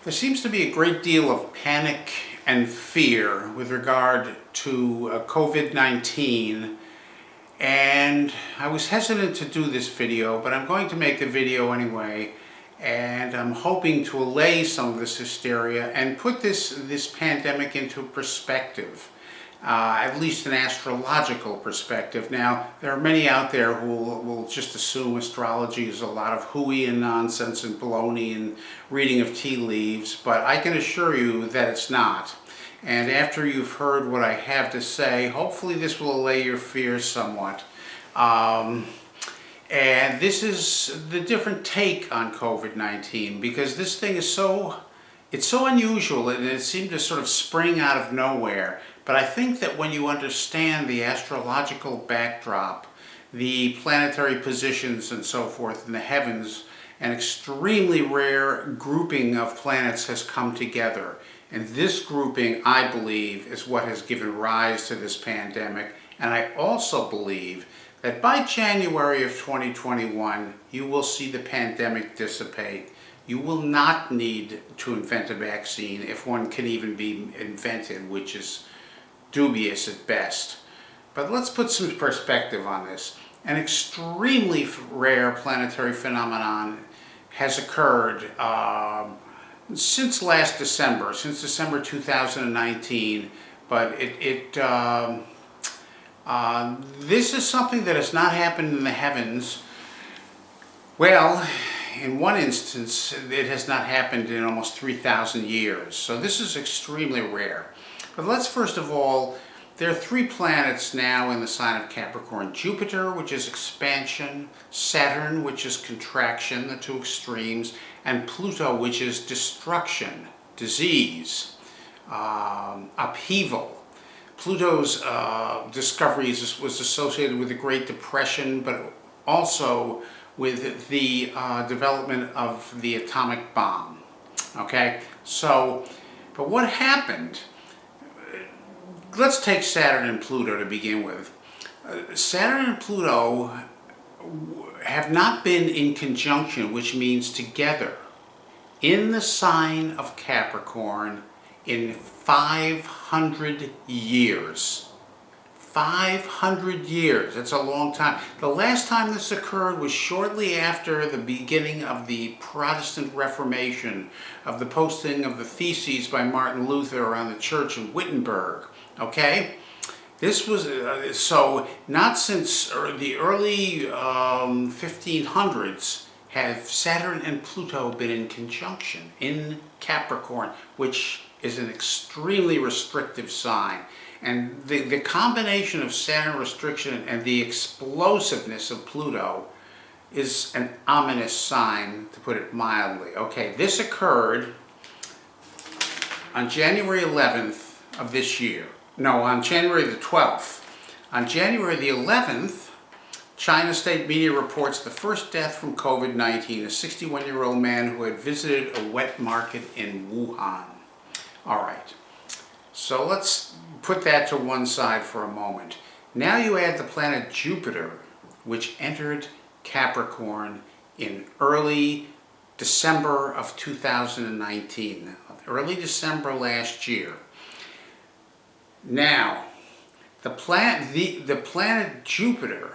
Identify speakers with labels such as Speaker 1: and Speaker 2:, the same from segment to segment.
Speaker 1: There seems to be a great deal of panic and fear with regard to COVID-19, and I was hesitant to do this video, but I'm going to make the video anyway, and I'm hoping to allay some of this hysteria and put this pandemic into perspective. At least an astrological perspective. Now, there are many out there who will just assume astrology is a lot of hooey and nonsense and baloney and reading of tea leaves, but I can assure you that it's not. And after you've heard what I have to say, hopefully this will allay your fears somewhat. And this is the different take on COVID-19, because this thing is it's so unusual, and it seemed to sort of spring out of nowhere. But I think that when you understand the astrological backdrop, the planetary positions and so forth in the heavens, an extremely rare grouping of planets has come together. And this grouping, I believe, is what has given rise to this pandemic. And I also believe that by January of 2021, you will see the pandemic dissipate. You will not need to invent a vaccine, if one can even be invented, which is dubious at best. But let's put some perspective on this. An extremely rare planetary phenomenon has occurred since last December, since December 2019, but this is something that has not happened in the heavens. Well, in one instance, it has not happened in almost 3,000 years. So this is extremely rare. But let's first of all, there are three planets now in the sign of Capricorn. Jupiter, which is expansion, Saturn, which is contraction, the two extremes, and Pluto, which is destruction, disease, upheaval. Pluto's discovery was associated with the Great Depression, but also with the development of the atomic bomb. Okay, so, but what happened? Let's take Saturn and Pluto to begin with. Saturn and Pluto have not been in conjunction, which means together, in the sign of Capricorn in 500 years. 500 years, that's a long time. The last time this occurred was shortly after the beginning of the Protestant Reformation, of the posting of the theses by Martin Luther around the church in Wittenberg. Okay? This was, so not since the early 1500s have Saturn and Pluto been in conjunction in Capricorn, which is an extremely restrictive sign. And the combination of Saturn restriction and the explosiveness of Pluto is an ominous sign, to put it mildly. Okay, this occurred on January 11th of this year. No, on January the 12th. On January the 11th, China State Media reports the first death from COVID-19, a 61-year-old man who had visited a wet market in Wuhan. All right, so let's put that to one side for a moment. Now you add the planet Jupiter, which entered Capricorn in early December of 2019, early December last year. Now, the planet Jupiter,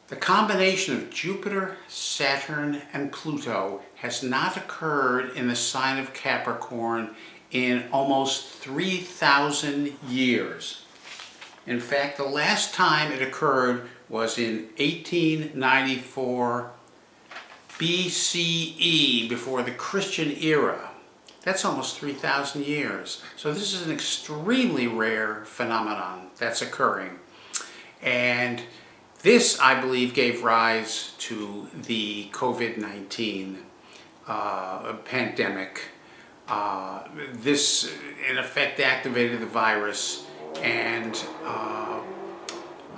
Speaker 1: the combination of Jupiter, Saturn, and Pluto has not occurred in the sign of Capricorn in almost 3,000 years. In fact, the last time it occurred was in 1894 BCE, before the Christian era. That's almost 3,000 years. So this is an extremely rare phenomenon that's occurring. And this, I believe, gave rise to the COVID-19 pandemic. This, in effect, activated the virus, and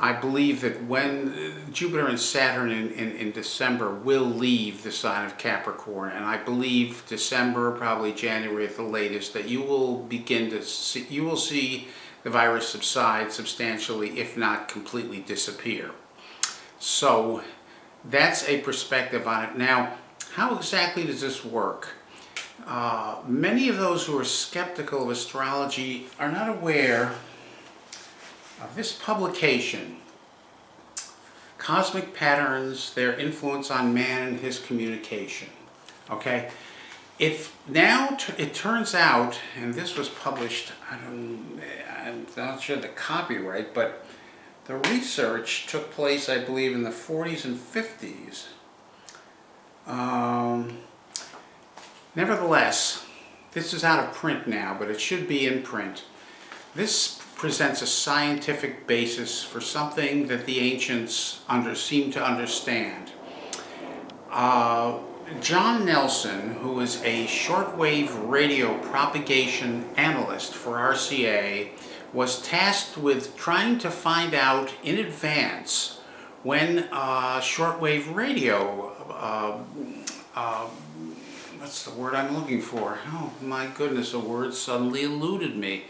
Speaker 1: I believe that when Jupiter and Saturn in December will leave the sign of Capricorn, and I believe December, probably January at the latest, that you will begin to see, you will see the virus subside substantially, if not completely disappear. So that's a perspective on it. Now, how exactly does this work? Many of those who are skeptical of astrology are not aware of this publication, Cosmic Patterns, Their Influence on Man and His Communication. Okay? It turns out, and this was published, I'm not sure the copyright, but the research took place, I believe, in the 40s and 50s. Nevertheless, this is out of print now, but it should be in print. This presents a scientific basis for something that the ancients seem to understand. John Nelson, who is a shortwave radio propagation analyst for RCA, was tasked with trying to find out in advance when shortwave radio, what's the word I'm looking for? Oh my goodness, a word suddenly eluded me.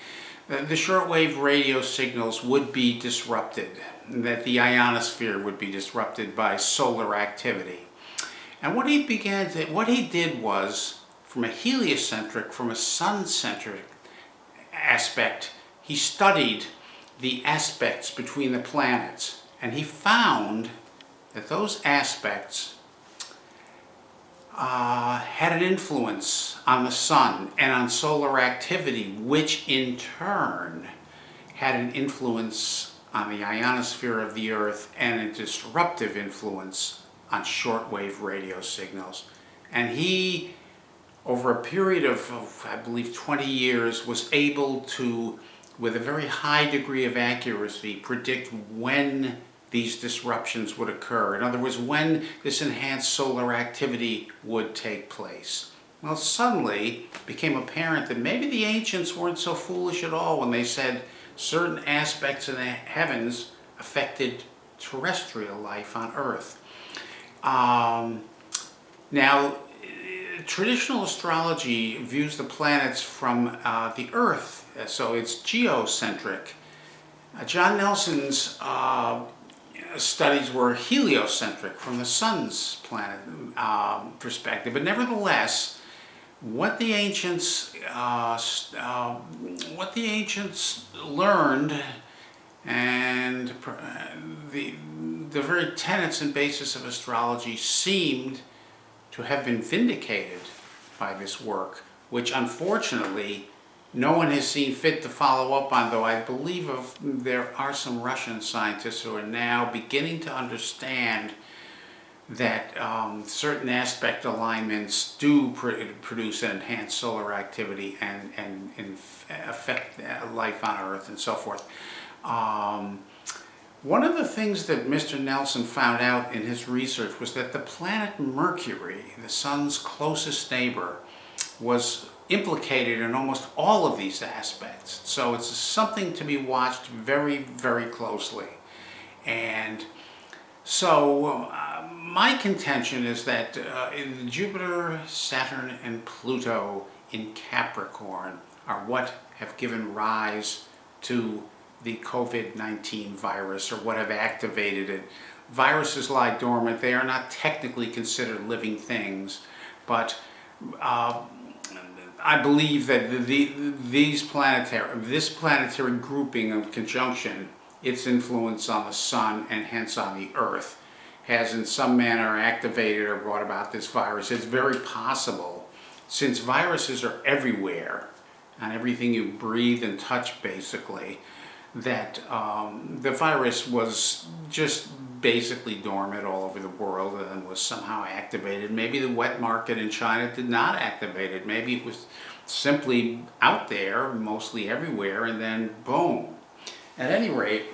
Speaker 1: The shortwave radio signals would be disrupted, that the ionosphere would be disrupted by solar activity. And what he did was, from a heliocentric, from a sun-centric aspect, he studied the aspects between the planets, and he found that those aspects had an influence on the sun and on solar activity, which in turn had an influence on the ionosphere of the Earth and a disruptive influence on shortwave radio signals. And he, over a period of I believe 20 years, was able to, with a very high degree of accuracy, predict when these disruptions would occur. In other words, when this enhanced solar activity would take place. Well, suddenly it became apparent that maybe the ancients weren't so foolish at all when they said certain aspects of the heavens affected terrestrial life on Earth. Now, traditional astrology views the planets from the Earth, so it's geocentric. John Nelson's studies were heliocentric, from the sun's planet perspective. But nevertheless, what the ancients learned, and the very tenets and basis of astrology seemed to have been vindicated by this work, which unfortunately no one has seen fit to follow up on, though I believe there are some Russian scientists who are now beginning to understand that certain aspect alignments do produce an enhanced solar activity and affect life on Earth and so forth. One of the things that Mr. Nelson found out in his research was that the planet Mercury, the Sun's closest neighbor, was implicated in almost all of these aspects. So it's something to be watched very, very closely. And so my contention is that in Jupiter, Saturn, and Pluto in Capricorn are what have given rise to the COVID-19 virus, or what have activated it. Viruses lie dormant. They are not technically considered living things, but I believe that this planetary grouping of conjunction, its influence on the sun and hence on the Earth, has in some manner activated or brought about this virus. It's very possible, since viruses are everywhere, on everything you breathe and touch basically, that the virus was just basically dormant all over the world and was somehow activated. Maybe the wet market in China did not activate it. Maybe it was simply out there, mostly everywhere, and then boom. At any rate,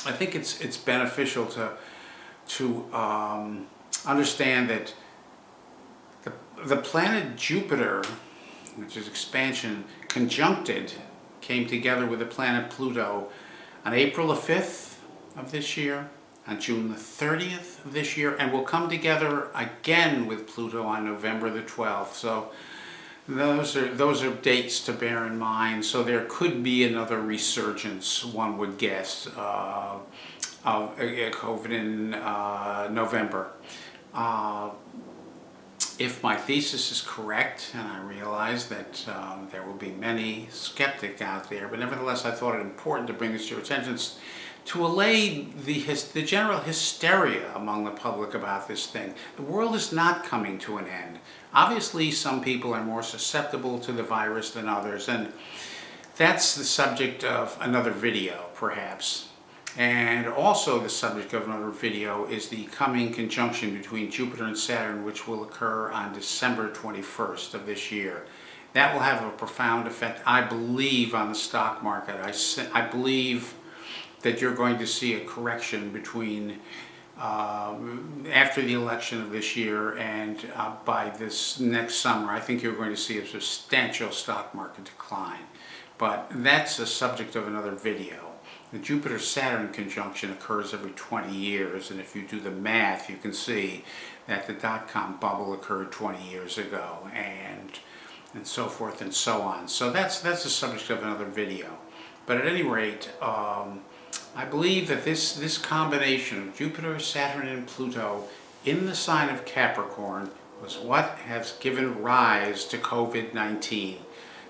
Speaker 1: I think it's beneficial to understand that the planet Jupiter, which is expansion, conjuncted, came together with the planet Pluto on April the 5th of this year, on June the 30th of this year, and will come together again with Pluto on November the 12th. So those are dates to bear in mind. So there could be another resurgence, one would guess, of COVID in November. if my thesis is correct, and I realize that there will be many skeptics out there, but nevertheless I thought it important to bring this to your attention to allay the general hysteria among the public about this thing. The world is not coming to an end. Obviously some people are more susceptible to the virus than others, and that's the subject of another video perhaps. And also the subject of another video is the coming conjunction between Jupiter and Saturn, which will occur on December 21st of this year. That will have a profound effect, I believe, on the stock market. I believe that you're going to see a correction between after the election of this year and by this next summer. I think you're going to see a substantial stock market decline. But that's the subject of another video. The Jupiter-Saturn conjunction occurs every 20 years, and if you do the math, you can see that the dot-com bubble occurred 20 years ago, and so forth and so on. So that's the subject of another video. But at any rate, I believe that this combination of Jupiter, Saturn, and Pluto in the sign of Capricorn was what has given rise to COVID-19.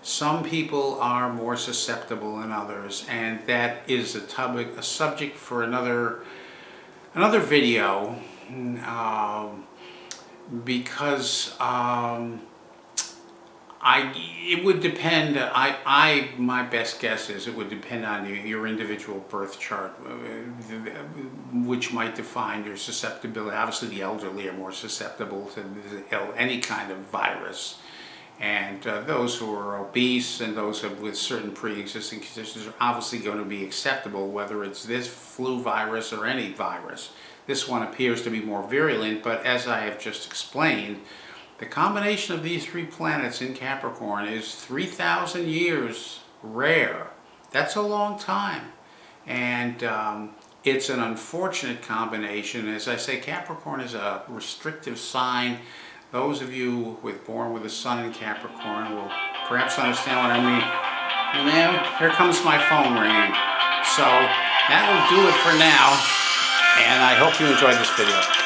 Speaker 1: Some people are more susceptible than others, and that is a subject for another video, because it would depend. My best guess is it would depend on your individual birth chart, which might define your susceptibility. Obviously, the elderly are more susceptible to any kind of virus. And those who are obese and those with certain pre-existing conditions are obviously going to be acceptable, whether it's this flu virus or any virus. This one appears to be more virulent, but as I have just explained, the combination of these three planets in Capricorn is 3,000 years rare. That's a long time. And it's an unfortunate combination. As I say, Capricorn is a restrictive sign. Those of you born with the sun in Capricorn will perhaps understand what I mean. Now, here comes my phone ringing. So that will do it for now, and I hope you enjoyed this video.